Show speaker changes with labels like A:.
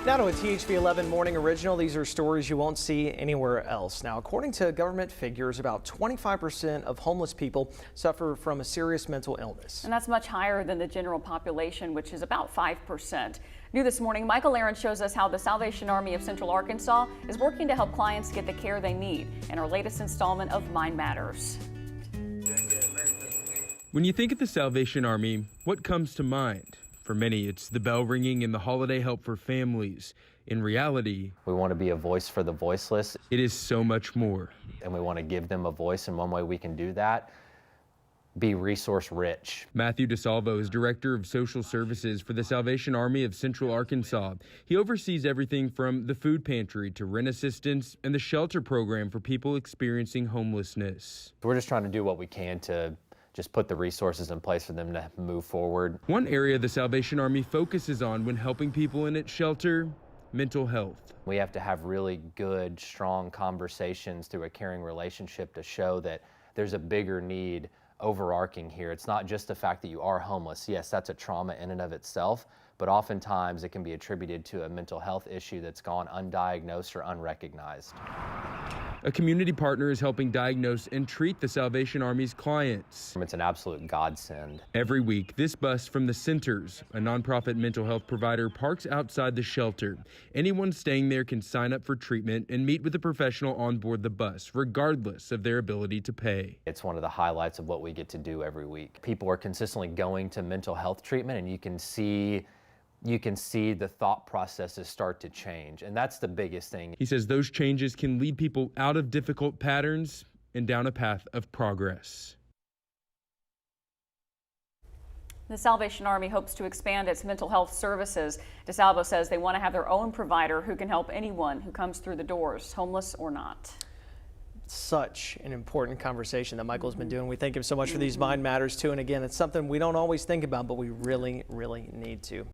A: Now to a THV-11 morning original. These are stories you won't see anywhere else. Now, according to government figures, about 25% of homeless people suffer from a serious mental illness.
B: And that's much higher than the general population, which is about 5%. New this morning, Michael Aaron shows us how the Salvation Army of Central Arkansas is working to help clients get the care they need in our latest installment of Mind Matters.
C: When you think of the Salvation Army, what comes to mind? For many, it's the bell ringing and the holiday help for families. In reality,
D: we want to be a voice for the voiceless.
C: It is so much more.
D: And we want to give them a voice, and one way we can do that, be resource rich.
C: Matthew DeSalvo is Director of Social Services for the Salvation Army of Central Arkansas. He oversees everything from the food pantry to rent assistance and the shelter program for people experiencing homelessness.
D: We're just trying to do what we can to just put the resources in place for them to move forward.
C: One area the Salvation Army focuses on when helping people in its shelter: mental health.
D: We have to have really good, strong conversations through a caring relationship to show that there's a bigger need overarching here. It's not just the fact that you are homeless. Yes, that's a trauma in and of itself, but oftentimes it can be attributed to a mental health issue that's gone undiagnosed or unrecognized.
C: A community partner is helping diagnose and treat the Salvation Army's clients.
D: It's an absolute godsend.
C: Every week, this bus from the Centers, a nonprofit mental health provider, parks outside the shelter. Anyone staying there can sign up for treatment and meet with a professional on board the bus, regardless of their ability to pay.
D: It's one of the highlights of what we get to do every week. People are consistently going to mental health treatment, and you can see the thought processes start to change, and that's the biggest thing.
C: He says those changes can lead people out of difficult patterns and down a path of progress.
B: The Salvation Army hopes to expand its mental health services. DeSalvo says they want to have their own provider who can help anyone who comes through the doors, homeless or not.
A: Such an important conversation that Michael's been doing. We thank him so much for these Mind Matters too. And again, it's something we don't always think about, but we really, really need to.